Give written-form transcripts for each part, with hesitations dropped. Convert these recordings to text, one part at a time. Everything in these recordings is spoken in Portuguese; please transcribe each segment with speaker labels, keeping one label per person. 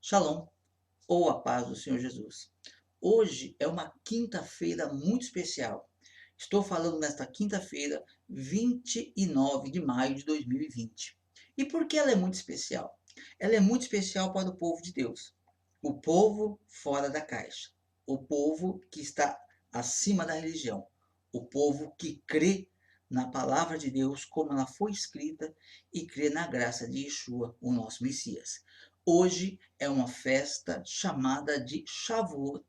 Speaker 1: Shalom, ou a paz do Senhor Jesus. Hoje é uma quinta-feira muito especial. Estou falando nesta quinta-feira, 29 de maio de 2020. E por que ela é muito especial? Ela é muito especial para o povo de Deus. O povo fora da caixa. O povo que está acima da religião. O povo que crê na palavra de Deus como ela foi escrita e crê na graça de Yeshua, o nosso Messias. Hoje é uma festa chamada de Shavuot.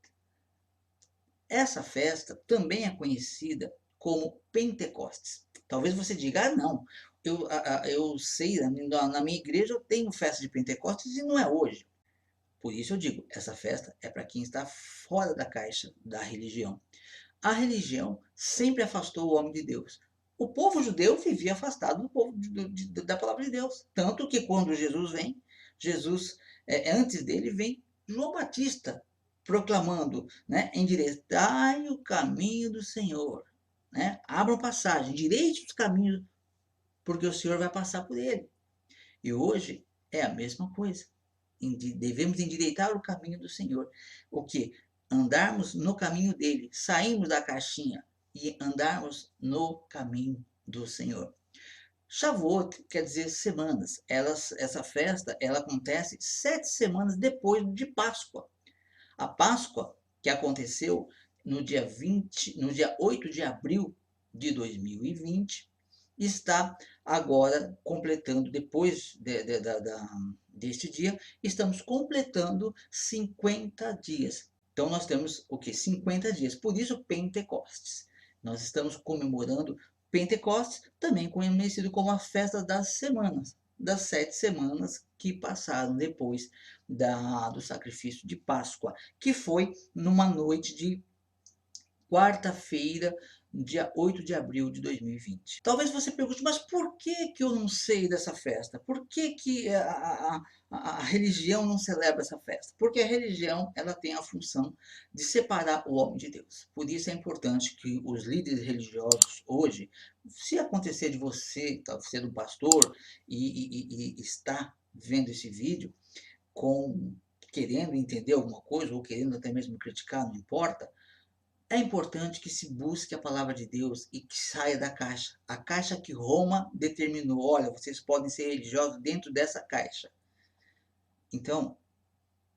Speaker 1: Essa festa também é conhecida como Pentecostes. Talvez você diga, não, eu sei, na minha igreja eu tenho festa de Pentecostes e não é hoje. Por isso eu digo, essa festa é para quem está fora da caixa da religião. A religião sempre afastou o homem de Deus. O povo judeu vivia afastado do povo da palavra de Deus. Tanto que quando Jesus vem, Jesus, antes dele, vem João Batista proclamando, né, endireitai o caminho do Senhor. Né? Abram passagem, endireite os caminhos, porque o Senhor vai passar por ele. E hoje é a mesma coisa. Devemos endireitar o caminho do Senhor. O que? Andarmos no caminho dele, sairmos da caixinha e andarmos no caminho do Senhor. Shavuot quer dizer semanas. Essa festa ela acontece 7 semanas depois de Páscoa. A Páscoa, que aconteceu no dia 8 de abril de 2020, está agora completando, depois deste dia, estamos completando 50 dias. Então nós temos o que? 50 dias. Por isso Pentecostes. Nós estamos comemorando Pentecostes, também conhecido como a festa das semanas, das 7 semanas que passaram depois do sacrifício de Páscoa, que foi numa noite de quarta-feira, dia 8 de abril de 2020. Talvez você pergunte, mas por que eu não sei dessa festa? Por que a religião não celebra essa festa? Porque a religião ela tem a função de separar o homem de Deus. Por isso é importante que os líderes religiosos hoje, se acontecer de você, ser um pastor e está vendo esse vídeo, querendo entender alguma coisa ou querendo até mesmo criticar, não importa, é importante que se busque a palavra de Deus e que saia da caixa. A caixa que Roma determinou, olha, vocês podem ser religiosos dentro dessa caixa. Então,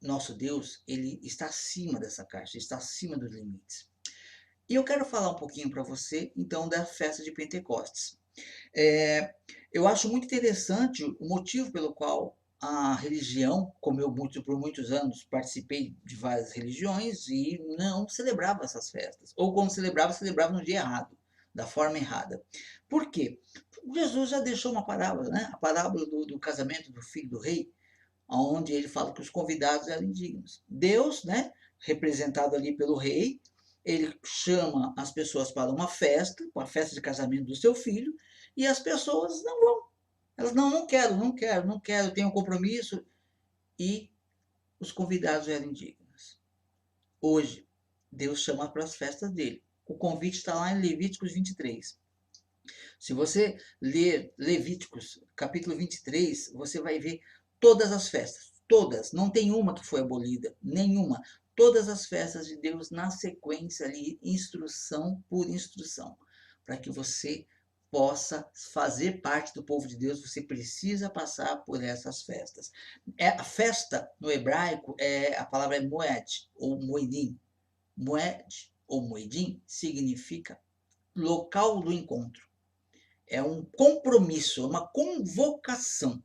Speaker 1: nosso Deus, ele está acima dessa caixa, está acima dos limites. E eu quero falar um pouquinho para você, então, da festa de Pentecostes. Eu acho muito interessante o motivo pelo qual a religião, como eu por muitos anos participei de várias religiões e não celebrava essas festas. Ou quando celebrava, celebrava no dia errado, da forma errada. Por quê? Jesus já deixou uma parábola, né? A parábola do casamento do filho do rei, onde ele fala que os convidados eram indignos. Deus, né, representado ali pelo rei, ele chama as pessoas para uma festa de casamento do seu filho, e as pessoas não vão. Elas, não quero, não quero, tenho um compromisso. E os convidados eram indignos. Hoje, Deus chama para as festas dele. O convite está lá em Levíticos 23. Se você ler Levíticos, capítulo 23, você vai ver todas as festas. Todas. Não tem uma que foi abolida. Nenhuma. Todas as festas de Deus na sequência ali, instrução por instrução. Para que você possa fazer parte do povo de Deus, você precisa passar por essas festas. A festa, no hebraico, a palavra é moed, ou moedim. Moed, ou moedim, significa local do encontro. É um compromisso, uma convocação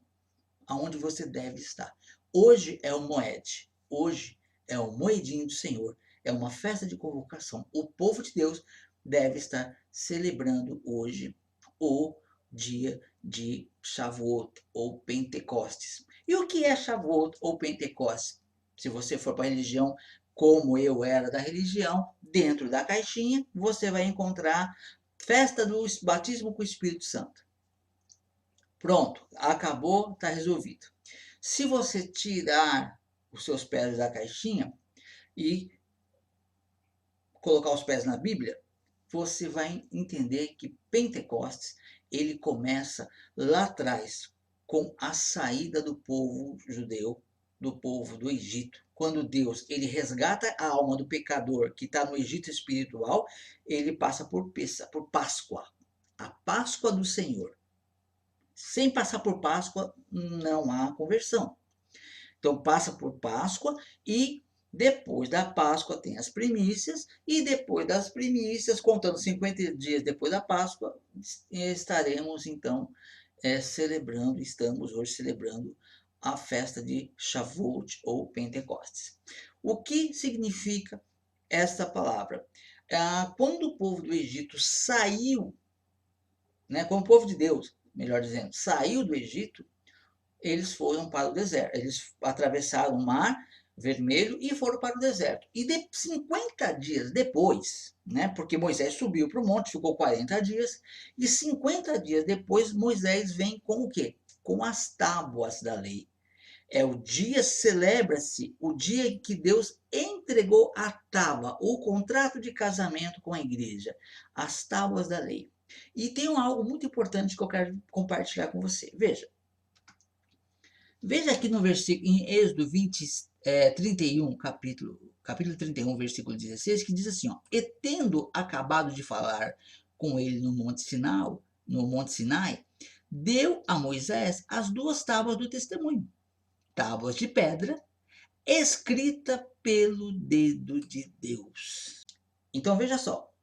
Speaker 1: aonde você deve estar. Hoje é o Moed, hoje é o Moedinho do Senhor, é uma festa de convocação. O povo de Deus deve estar celebrando hoje o dia de Shavuot ou Pentecostes. E o que é Shavuot ou Pentecostes? Se você for para a religião como eu era da religião, dentro da caixinha você vai encontrar festa do batismo com o Espírito Santo. Pronto, acabou, está resolvido. Se você tirar os seus pés da caixinha e colocar os pés na Bíblia, você vai entender que Pentecostes ele começa lá atrás com a saída do povo judeu do povo do Egito, quando Deus ele resgata a alma do pecador que está no Egito espiritual, ele passa por Páscoa, a Páscoa do Senhor. Sem passar por Páscoa, não há conversão. Então passa por Páscoa e depois da Páscoa tem as primícias, e depois das primícias, contando 50 dias depois da Páscoa, estaremos então estamos hoje celebrando a festa de Shavuot ou Pentecostes. O que significa esta palavra? Quando o povo do Egito saiu, né, quando o povo de Deus, melhor dizendo, saiu do Egito, eles foram para o deserto. Eles atravessaram o mar Vermelho e foram para o deserto. E 50 dias depois, né, porque Moisés subiu para o monte, ficou 40 dias, e 50 dias depois Moisés vem com o quê? Com as tábuas da lei. Celebra-se o dia em que Deus entregou a tábua, o contrato de casamento com a igreja, as tábuas da lei. E tem algo muito importante que eu quero compartilhar com você. Veja aqui no versículo, em Êxodo 31, capítulo 31, versículo 16, que diz assim, ó, e tendo acabado de falar com ele no Monte Sinai, deu a Moisés as 2 tábuas do testemunho, tábuas de pedra, escrita pelo dedo de Deus. Então veja só,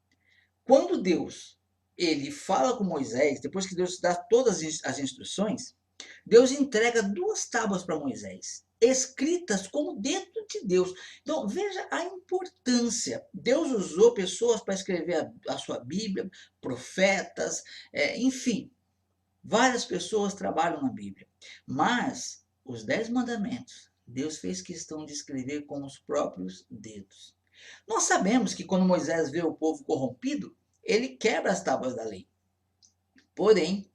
Speaker 1: quando Deus ele fala com Moisés, depois que Deus dá todas as instruções, Deus entrega 2 tábuas para Moisés, escritas com o dedo de Deus. Então, veja a importância. Deus usou pessoas para escrever a sua Bíblia, profetas, enfim, várias pessoas trabalham na Bíblia. Mas, os 10 mandamentos, Deus fez questão de escrever com os próprios dedos. Nós sabemos que quando Moisés vê o povo corrompido, ele quebra as tábuas da lei. Porém,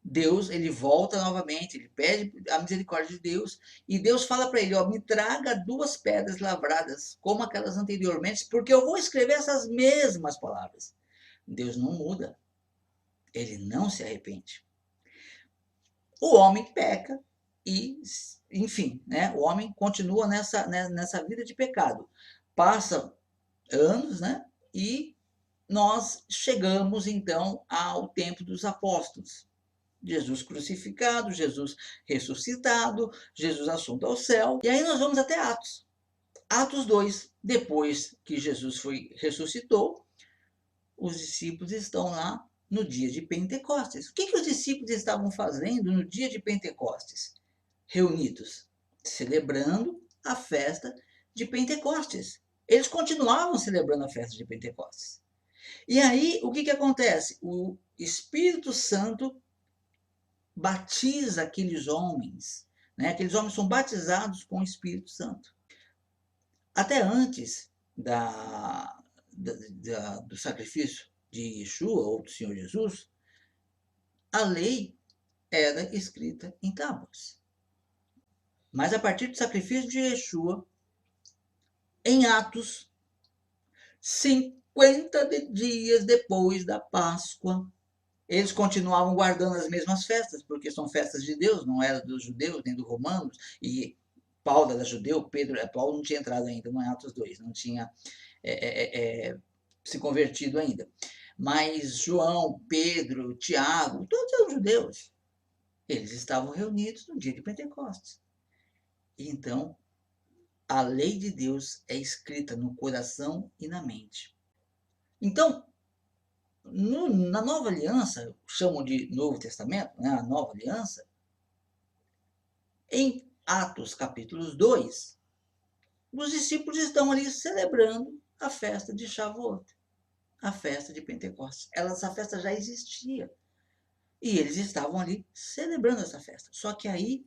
Speaker 1: Deus, ele volta novamente, ele pede a misericórdia de Deus, e Deus fala para ele, ó, me traga 2 pedras lavradas, como aquelas anteriormente, porque eu vou escrever essas mesmas palavras. Deus não muda, ele não se arrepende. O homem peca e, enfim, né, o homem continua nessa vida de pecado. Passam anos, né, e nós chegamos então ao tempo dos apóstolos. Jesus crucificado, Jesus ressuscitado, Jesus assunto ao céu. E aí nós vamos até Atos. Atos 2, depois que Jesus ressuscitou, os discípulos estão lá no dia de Pentecostes. O que os discípulos estavam fazendo no dia de Pentecostes? Reunidos, celebrando a festa de Pentecostes. Eles continuavam celebrando a festa de Pentecostes. E aí, o que acontece? O Espírito Santo batiza aqueles homens, né? Aqueles homens são batizados com o Espírito Santo. Até antes do sacrifício de Yeshua, ou do Senhor Jesus, a lei era escrita em tábuas. Mas a partir do sacrifício de Yeshua, em Atos, 50 dias depois da Páscoa, eles continuavam guardando as mesmas festas, porque são festas de Deus, não era dos judeus nem dos romanos, e Paulo era judeu, Paulo não tinha entrado ainda no Atos 2, não tinha se convertido ainda. Mas João, Pedro, Tiago, todos eram judeus. Eles estavam reunidos no dia de Pentecostes. Então, a lei de Deus é escrita no coração e na mente. Então, na Nova Aliança, chamam de Novo Testamento, né, a Nova Aliança, em Atos capítulo 2, os discípulos estão ali celebrando a festa de Shavuot, a festa de Pentecostes. Essa festa já existia. E eles estavam ali celebrando essa festa. Só que aí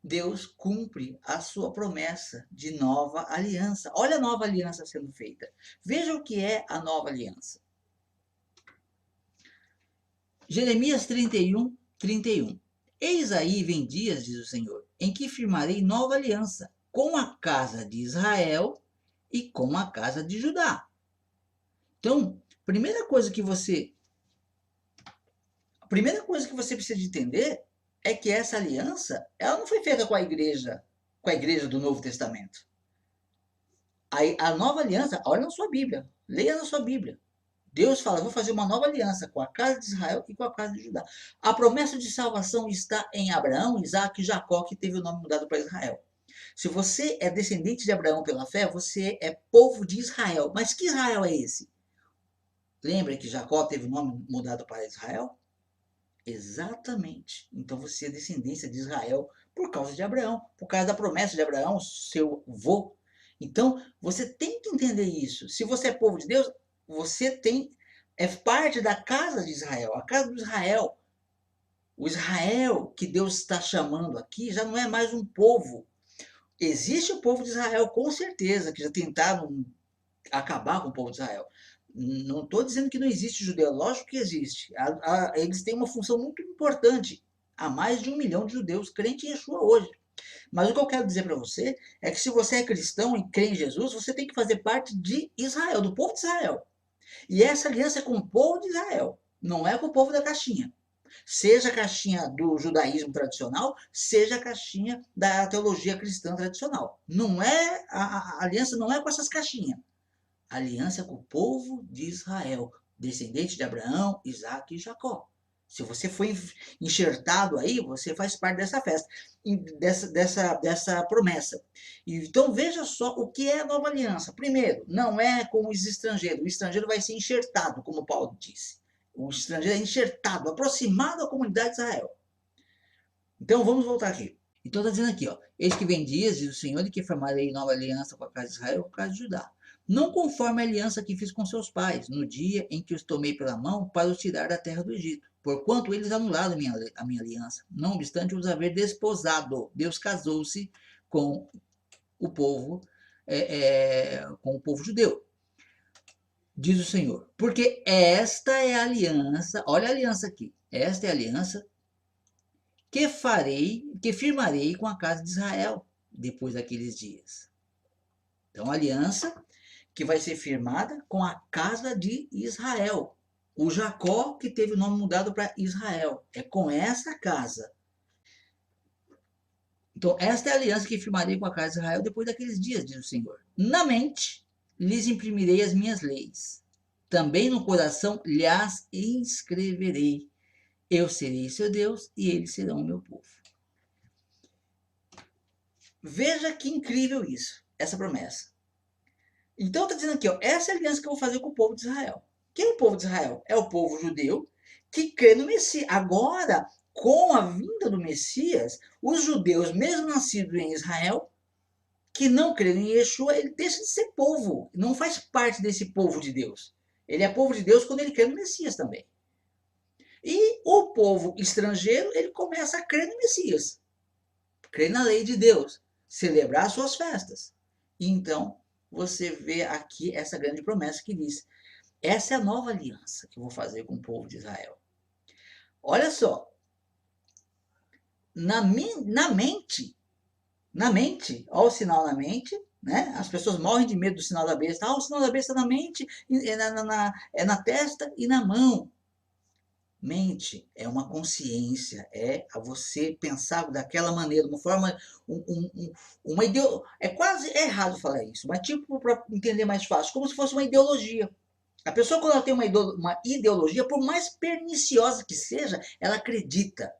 Speaker 1: Deus cumpre a sua promessa de nova aliança. Olha a nova aliança sendo feita. Veja o que é a nova aliança. Jeremias 31, 31. Eis aí vem dias, diz o Senhor, em que firmarei nova aliança com a casa de Israel e com a casa de Judá. Então, primeira coisa que você precisa de entender é que essa aliança, ela não foi feita com a igreja, com a igreja do Novo Testamento. Aí, a nova aliança, olha na sua Bíblia, leia na sua Bíblia. Deus fala, vou fazer uma nova aliança com a casa de Israel e com a casa de Judá. A promessa de salvação está em Abraão, Isaac e Jacó, que teve o nome mudado para Israel. Se você é descendente de Abraão pela fé, você é povo de Israel. Mas que Israel é esse? Lembra que Jacó teve o nome mudado para Israel? Exatamente. Então você é descendência de Israel por causa de Abraão, por causa da promessa de Abraão, seu avô. Então você tem que entender isso. Se você é povo de Deus, você é parte da casa de Israel, a casa do Israel. O Israel que Deus está chamando aqui já não é mais um povo. Existe o povo de Israel, com certeza, que já tentaram acabar com o povo de Israel. Não estou dizendo que não existe judeu, lógico que existe. Eles têm uma função muito importante. Há mais de 1 milhão de judeus crentes em Yeshua hoje. Mas o que eu quero dizer para você é que se você é cristão e crê em Jesus, você tem que fazer parte de Israel, do povo de Israel. E essa aliança é com o povo de Israel, não é com o povo da caixinha. Seja a caixinha do judaísmo tradicional, seja a caixinha da teologia cristã tradicional. Não é a aliança não é com essas caixinhas. A aliança é com o povo de Israel, descendente de Abraão, Isaac e Jacó. Se você foi enxertado aí, você faz parte dessa festa, dessa promessa. Então veja só o que é a nova aliança. Primeiro, não é com os estrangeiros. O estrangeiro vai ser enxertado, como Paulo disse. O estrangeiro é enxertado, aproximado à comunidade de Israel. Então vamos voltar aqui. Então está dizendo aqui, ó, eis que vem dias, diz o Senhor, de que formarei nova aliança com a casa de Israel e com a casa de Judá. Não conforme a aliança que fiz com seus pais, no dia em que os tomei pela mão para os tirar da terra do Egito, porquanto eles anularam a minha aliança. Não obstante os haver desposado, Deus casou-se com o povo, com o povo judeu. Diz o Senhor, porque esta é a aliança, olha a aliança aqui, esta é a aliança que firmarei com a casa de Israel depois daqueles dias. Então, a aliança que vai ser firmada com a casa de Israel. O Jacó que teve o nome mudado para Israel. É com essa casa. Então, esta é a aliança que firmarei com a casa de Israel depois daqueles dias, diz o Senhor. Na mente lhes imprimirei as minhas leis. Também no coração lhes inscreverei. Eu serei seu Deus e eles serão o meu povo. Veja que incrível isso, essa promessa. Então está dizendo aqui, ó, essa é a aliança que eu vou fazer com o povo de Israel. Quem é o povo de Israel? É o povo judeu que crê no Messias. Agora, com a vinda do Messias, os judeus, mesmo nascidos em Israel, que não creem em Yeshua, ele deixa de ser povo, não faz parte desse povo de Deus. Ele é povo de Deus quando ele crê no Messias também. E o povo estrangeiro, ele começa a crer no Messias, crer na lei de Deus, celebrar suas festas. Então, você vê aqui essa grande promessa que diz, essa é a nova aliança que eu vou fazer com o povo de Israel. Olha só, na mente, olha o sinal na mente, né? As pessoas morrem de medo do sinal da besta. O sinal da besta na mente, é na testa e na mão. Mente é uma consciência, é a você pensar daquela maneira, uma forma, uma ideologia. É quase errado falar isso, mas tipo para entender mais fácil, como se fosse uma ideologia. A pessoa, quando ela tem uma ideologia, por mais perniciosa que seja, ela acredita.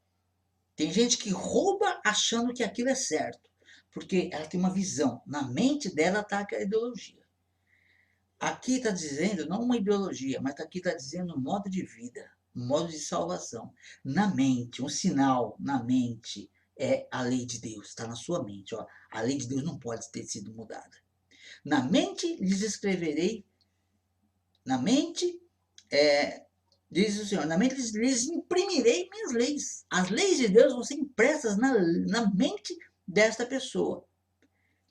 Speaker 1: Tem gente que rouba achando que aquilo é certo, porque ela tem uma visão. Na mente dela está aquela ideologia. Aqui está dizendo, não uma ideologia, mas aqui está dizendo um modo de vida, um modo de salvação. Na mente, um sinal na mente é a lei de Deus, está na sua mente. Ó. A lei de Deus não pode ter sido mudada. Na mente lhes escreverei, na mente, diz o Senhor, na mente lhes imprimirei minhas leis. As leis de Deus vão ser impressas na mente desta pessoa.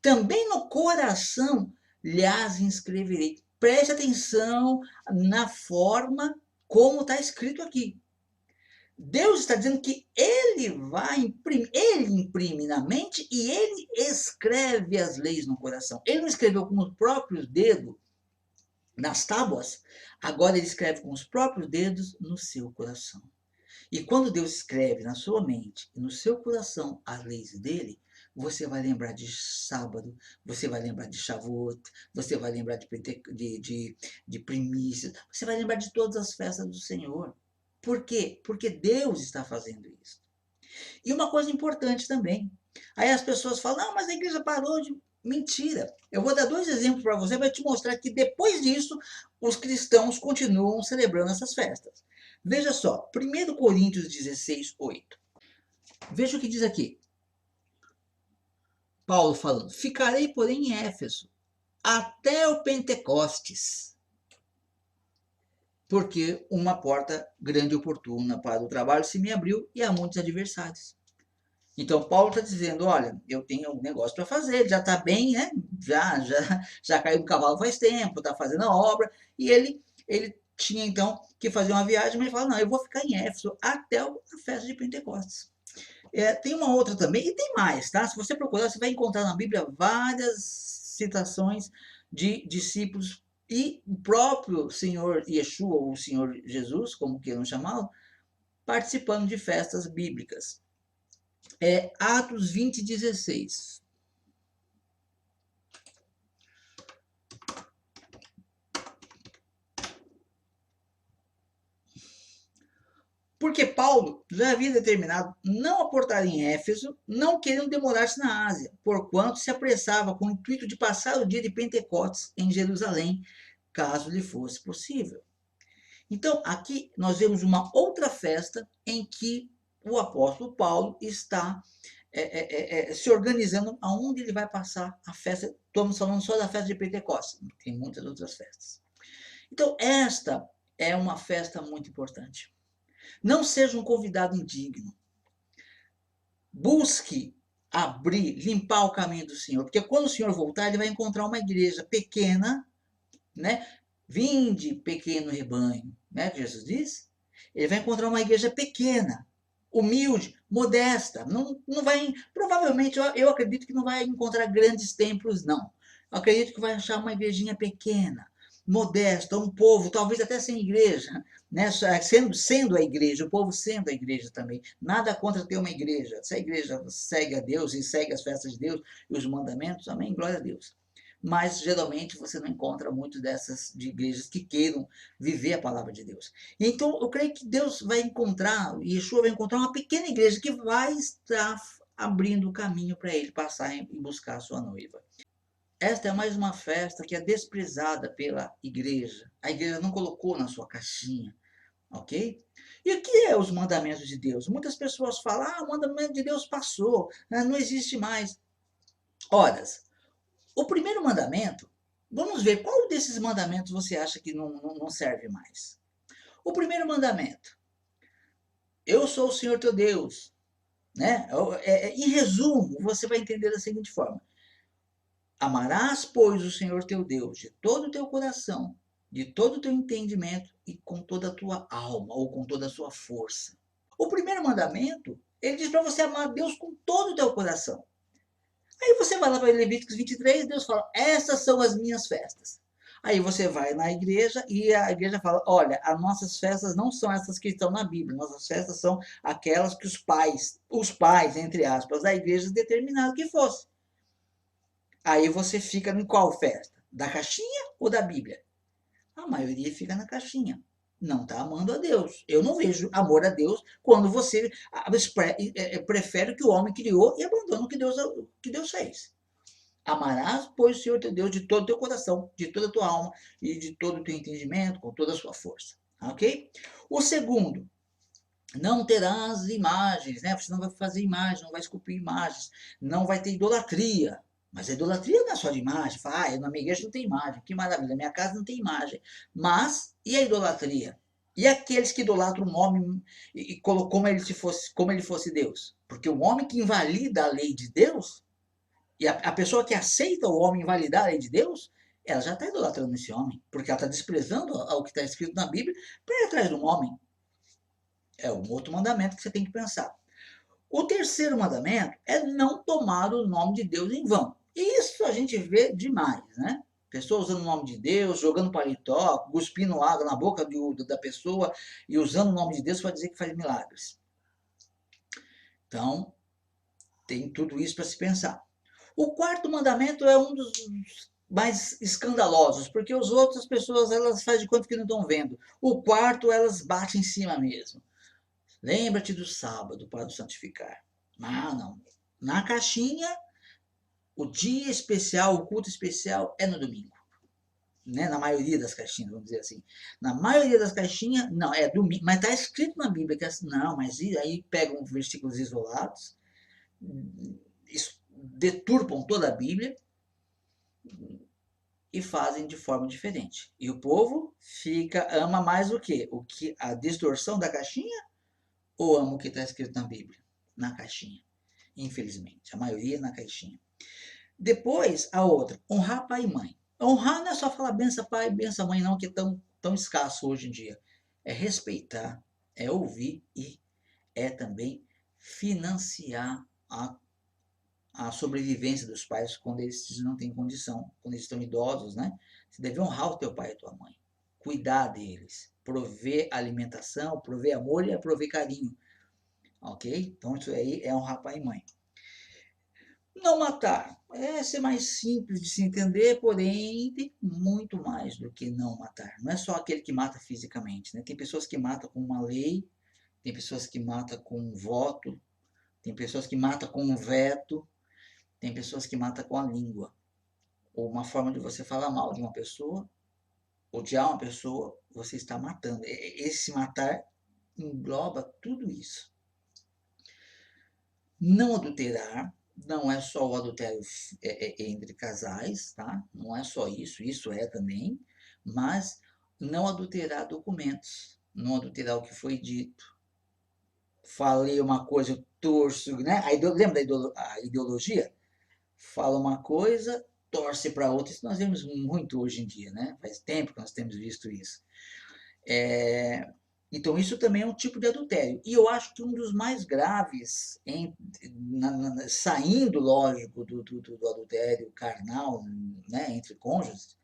Speaker 1: Também no coração lhes inscreverei. Preste atenção na forma como está escrito aqui. Deus está dizendo que ele vai imprimir, ele imprime na mente e ele escreve as leis no coração. Ele não escreveu com os próprios dedos nas tábuas, agora ele escreve com os próprios dedos no seu coração. E quando Deus escreve na sua mente e no seu coração as leis dele, você vai lembrar de sábado, você vai lembrar de Shavuot, você vai lembrar de primícias, você vai lembrar de todas as festas do Senhor. Por quê? Porque Deus está fazendo isso. E uma coisa importante também. Aí as pessoas falam, não, mas a igreja parou de... Mentira. Eu vou dar 2 exemplos para você, para te mostrar que depois disso, os cristãos continuam celebrando essas festas. Veja só, 1 Coríntios 16, 8. Veja o que diz aqui. Paulo falando, ficarei, porém, em Éfeso, até o Pentecostes, porque uma porta grande e oportuna para o trabalho se me abriu e há muitos adversários. Então, Paulo está dizendo, olha, eu tenho um negócio para fazer, já está bem, né? Já caiu do cavalo faz tempo, está fazendo a obra, e ele tinha, então, que fazer uma viagem, mas ele fala, não, eu vou ficar em Éfeso até a festa de Pentecostes. Tem uma outra também, e tem mais, tá? Se você procurar, você vai encontrar na Bíblia várias citações de discípulos e o próprio Senhor Yeshua, ou o Senhor Jesus, como queiram chamá-lo, participando de festas bíblicas. Atos 20, 16. Porque Paulo já havia determinado não aportar em Éfeso, não querendo demorar-se na Ásia, porquanto se apressava com o intuito de passar o dia de Pentecostes em Jerusalém, caso lhe fosse possível. Então, aqui nós vemos uma outra festa em que o apóstolo Paulo está se organizando aonde ele vai passar a festa. Estamos falando só da festa de Pentecostes, tem muitas outras festas. Então, esta é uma festa muito importante. Não seja um convidado indigno. Busque abrir, limpar o caminho do Senhor, porque quando o Senhor voltar, ele vai encontrar uma igreja pequena, né? Vinde, pequeno rebanho, né? Que Jesus diz. Ele vai encontrar uma igreja pequena, humilde, modesta. Não vai, provavelmente, eu acredito que não vai encontrar grandes templos, não. Eu acredito que vai achar uma igrejinha pequena, modesta, um povo, talvez até sem igreja, né? Sendo a igreja, o povo sendo a igreja também. Nada contra ter uma igreja. Se a igreja segue a Deus e segue as festas de Deus e os mandamentos, amém? Glória a Deus. Mas geralmente você não encontra muito dessas de igrejas que queiram viver a palavra de Deus. Então eu creio que Deus vai encontrar, Yeshua vai encontrar uma pequena igreja que vai estar abrindo o caminho para ele passar e buscar a sua noiva. Esta é mais uma festa que é desprezada pela igreja. A igreja não colocou na sua caixinha, ok? E o que é os mandamentos de Deus? Muitas pessoas falam, o mandamento de Deus passou, não existe mais. Ora, o primeiro mandamento, vamos ver qual desses mandamentos você acha que não serve mais. O primeiro mandamento, eu sou o Senhor teu Deus. Né? Em resumo, você vai entender da seguinte forma. Amarás, pois, o Senhor teu Deus de todo o teu coração, de todo o teu entendimento e com toda a tua alma, ou com toda a sua força. O primeiro mandamento, ele diz para você amar Deus com todo o teu coração. Aí você vai lá para Levíticos 23, Deus fala, essas são as minhas festas. Aí você vai na igreja e a igreja fala, olha, as nossas festas não são essas que estão na Bíblia, nossas festas são aquelas que os pais, entre aspas, da igreja determinaram que fosse. Aí você fica em qual festa? Da caixinha ou da Bíblia? A maioria fica na caixinha. Não está amando a Deus. Eu não vejo amor a Deus quando você prefere o que o homem criou e abandona o que Deus fez. Amarás, pois, o Senhor teu Deus de todo o teu coração, de toda a tua alma e de todo o teu entendimento, com toda a sua força. Ok? O segundo, não terás imagens, né? Você não vai fazer imagens, não vai esculpir imagens, não vai ter idolatria. Mas a idolatria não é só de imagem. Fala, na minha igreja não tem imagem. Que maravilha, na minha casa não tem imagem. Mas, e a idolatria? E aqueles que idolatram um homem e colocam como ele fosse Deus? Porque o homem que invalida a lei de Deus, e a pessoa que aceita o homem invalidar a lei de Deus, ela já está idolatrando esse homem. Porque ela está desprezando o que está escrito na Bíblia para ir atrás de um homem. É um outro mandamento que você tem que pensar. O terceiro mandamento é não tomar o nome de Deus em vão. Isso a gente vê demais, né? Pessoas usando o nome de Deus, jogando paletó, cuspindo água na boca da pessoa e usando o nome de Deus para dizer que faz milagres. Então, Tem tudo isso para se pensar. O quarto mandamento é um dos mais escandalosos, porque os outros pessoas elas fazem de conta que não estão vendo. O quarto elas batem em cima mesmo. Lembra-te do sábado para o santificar. Não. Na caixinha, o dia especial, o culto especial é no domingo. Né? Na maioria das caixinhas, vamos dizer assim. Na maioria das caixinhas, não, é domingo. Mas está escrito na Bíblia que é assim, não, mas aí pegam versículos isolados, deturpam toda a Bíblia e fazem de forma diferente. E o povo ama mais o quê? O que a distorção da caixinha ou ama o que está escrito na Bíblia? Na caixinha. Infelizmente, a maioria na caixinha. Depois, a outra, honrar pai e mãe. Honrar não é só falar benção pai, benção mãe, não, que é tão escasso hoje em dia. É respeitar, é ouvir e é também financiar a sobrevivência dos pais quando eles não têm condição, quando eles estão idosos, né? Você deve honrar o teu pai e a tua mãe, cuidar deles, prover alimentação, prover amor e prover carinho, ok? Então isso aí é honrar pai e mãe. Não matar. É ser mais simples de se entender, porém tem muito mais do que não matar. Não é só aquele que mata fisicamente, né? Tem pessoas que matam com uma lei, tem pessoas que matam com um voto, tem pessoas que matam com um veto, tem pessoas que matam com a língua. Ou uma forma de você falar mal de uma pessoa, odiar uma pessoa, você está matando. Esse matar engloba tudo isso. Não adulterar, não é só o adultério entre casais, tá? Não é só isso, isso é também, mas não adulterar documentos, não adulterar o que foi dito. Falei uma coisa, eu torço, né? Lembra da ideologia? Fala uma coisa, torce para outra. Isso nós vemos muito hoje em dia, né? Faz tempo que nós temos visto isso. Então, isso também é um tipo de adultério. E eu acho que um dos mais graves, saindo, lógico, do adultério carnal, né, entre cônjuges,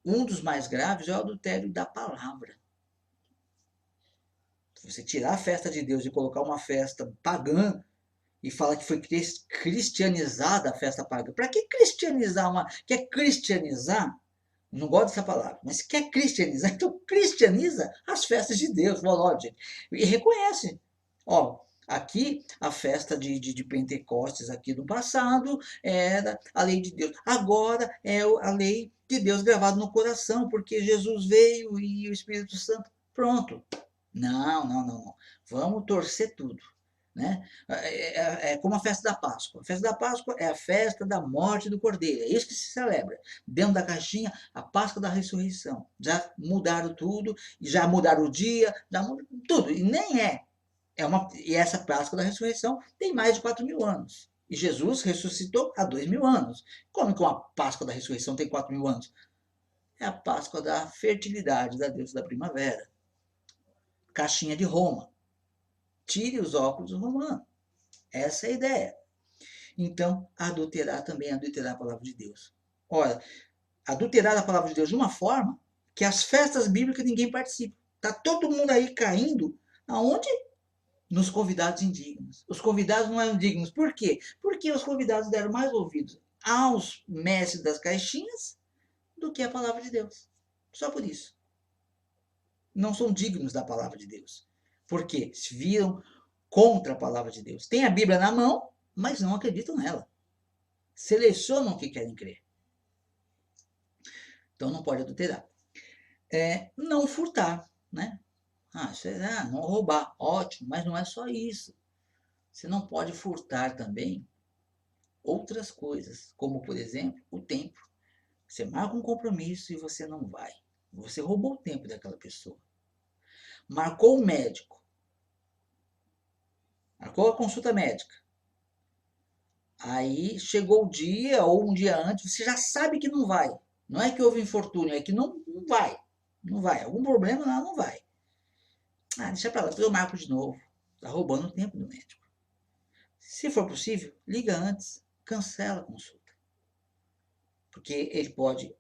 Speaker 1: um dos mais graves é o adultério da palavra. Você tirar a festa de Deus e colocar uma festa pagã e fala que foi cristianizada a festa pagã. Para que cristianizar Quer cristianizar? Não gosto dessa palavra, mas quer cristianizar, então cristianiza as festas de Deus. Fala, gente, e reconhece. Ó, aqui a festa de Pentecostes aqui no passado era a lei de Deus. Agora é a lei de Deus gravada no coração, porque Jesus veio e o Espírito Santo. Pronto. Não. Vamos torcer tudo. Né? É como a festa da Páscoa. A festa da Páscoa é a festa da morte do Cordeiro. É isso que se celebra. Dentro da caixinha, a Páscoa da ressurreição. Já mudaram tudo, já mudaram o dia, já mudaram tudo. E nem é. E essa Páscoa da ressurreição tem mais de 4.000 anos. E Jesus ressuscitou há 2.000 anos. Como que uma Páscoa da ressurreição tem 4.000 anos? É a Páscoa da fertilidade, da deusa da primavera. Caixinha de Roma. Tire os óculos do romano. Essa é a ideia. Então, adulterar também é adulterar a palavra de Deus. Olha, adulterar a palavra de Deus de uma forma que as festas bíblicas ninguém participa. Está todo mundo aí caindo. Aonde? Nos convidados indignos. Os convidados não eram dignos. Por quê? Porque os convidados deram mais ouvidos aos mestres das caixinhas do que a palavra de Deus. Só por isso. Não são dignos da palavra de Deus. Por quê? Se viram contra a palavra de Deus. Tem a Bíblia na mão, mas não acreditam nela. Selecionam o que querem crer. Então não pode adulterar. Não furtar, né? Não roubar, ótimo, mas não é só isso. Você não pode furtar também outras coisas, como por exemplo, o tempo. Você marca um compromisso e você não vai. Você roubou o tempo daquela pessoa. Marcou o médico. Marcou a consulta médica. Aí chegou o dia, ou um dia antes, você já sabe que não vai. Não é que houve infortúnio, é que não vai. Não vai. Algum problema lá, não vai. Deixa pra lá, depois eu marco de novo. Tá roubando o tempo do médico. Se for possível, liga antes, cancela a consulta. Porque ele pode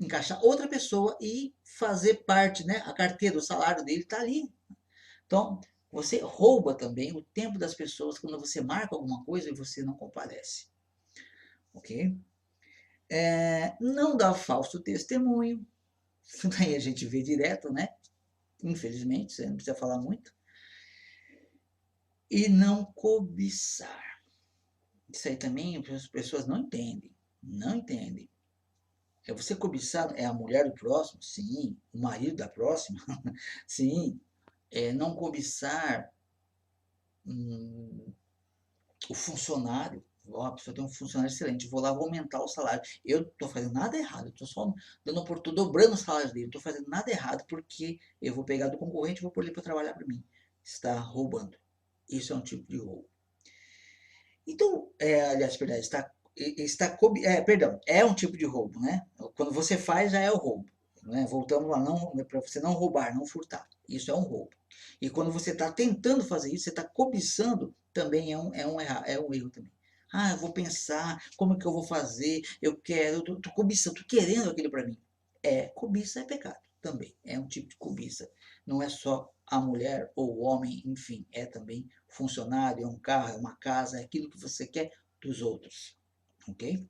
Speaker 1: encaixar outra pessoa e fazer parte, né? A carteira, o salário dele está ali. Então, Você rouba também o tempo das pessoas quando você marca alguma coisa e você não comparece, ok? Não dá falso testemunho, isso daí a gente vê direto, né? Infelizmente, você não precisa falar muito. E não cobiçar. Isso aí também as pessoas não entendem, não entendem. É você cobiçar, é a mulher do próximo? Sim. O marido da próxima? Sim. Não cobiçar hum, o funcionário. Ó, a pessoa tem um funcionário excelente, vou lá, vou aumentar o salário. Eu não estou fazendo nada errado, estou só tô dobrando o salário dele, não estou fazendo nada errado porque eu vou pegar do concorrente e vou pôr ele para trabalhar para mim. Está roubando. Isso é um tipo de roubo. Então, aliás, perdão, perdão, é um tipo de roubo, né? Quando você faz, já é o roubo. Né? Voltamos lá, não, para você não roubar, não furtar. Isso é um roubo. E quando você está tentando fazer isso, você está cobiçando, também é um erro também. Ah, eu vou pensar, como é que eu vou fazer? Eu quero, eu tô cobiçando, tô querendo aquilo para mim. Cobiça é pecado também. É um tipo de cobiça. Não é só a mulher ou o homem, enfim, é também funcionário, é um carro, é uma casa, é aquilo que você quer dos outros, ok?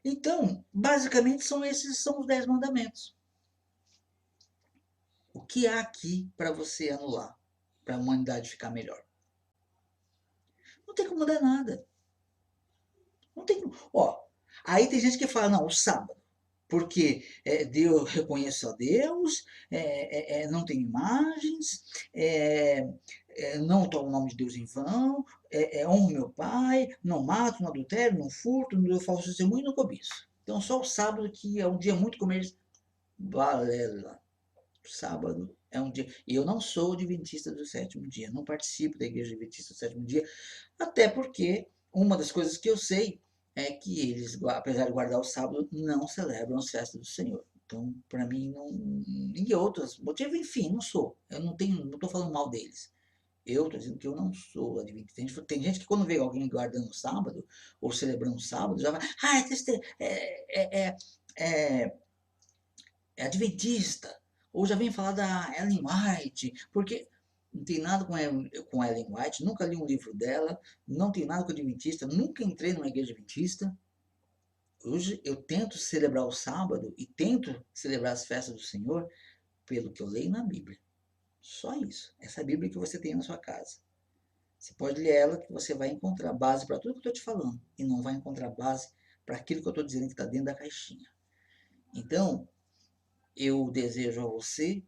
Speaker 1: Então, basicamente são os 10 mandamentos. O que há aqui para você anular, para a humanidade ficar melhor? Não tem como mudar nada. Não tem como. Ó, aí tem gente que fala, não, o sábado. Porque Deus, reconheço a Deus, não tem imagens, não tomo o nome de Deus em vão, honro meu pai, não mato, não adultério, não furto, não dou falso testemunho e não cobiço. Então só o sábado, que é um dia muito comercial, balela. Sábado é um dia. E eu não sou adventista do sétimo dia, não participo da igreja adventista do sétimo dia, até porque uma das coisas que eu sei é que eles, apesar de guardar o sábado, não celebram as festas do Senhor. Então, para mim, não. E outros motivos, enfim, não sou. Eu não tenho, não estou falando mal deles. Eu estou dizendo que eu não sou adventista. Tem gente que quando vê alguém guardando o sábado, ou celebrando o sábado, já vai. Ah, é, é adventista. Ou já vem falar da Ellen White, porque não tem nada com Ellen White, nunca li um livro dela, não tem nada com adventista, nunca entrei numa igreja adventista. Hoje eu tento celebrar o sábado e tento celebrar as festas do Senhor pelo que eu leio na Bíblia. Só isso. Essa Bíblia que você tem na sua casa. Você pode ler ela que você vai encontrar base para tudo que eu estou te falando. E não vai encontrar base para aquilo que eu estou dizendo que está dentro da caixinha. Então, eu desejo a você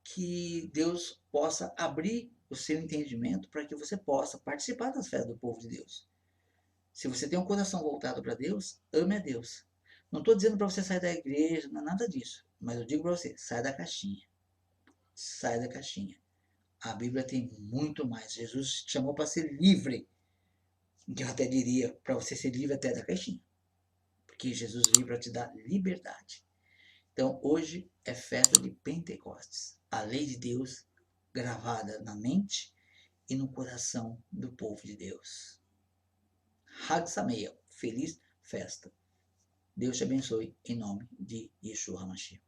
Speaker 1: que Deus possa abrir o seu entendimento para que você possa participar das festas do povo de Deus. Se você tem um coração voltado para Deus, ame a Deus. Não estou dizendo para você sair da igreja, não é nada disso. Mas eu digo para você, sai da caixinha. Sai da caixinha. A Bíblia tem muito mais. Jesus te chamou para ser livre. Eu até diria para você ser livre até da caixinha. Porque Jesus veio para te dar liberdade. Então, hoje é festa de Pentecostes. A lei de Deus gravada na mente e no coração do povo de Deus. Hag Sameach, feliz festa. Deus te abençoe em nome de Yeshua HaMashiach.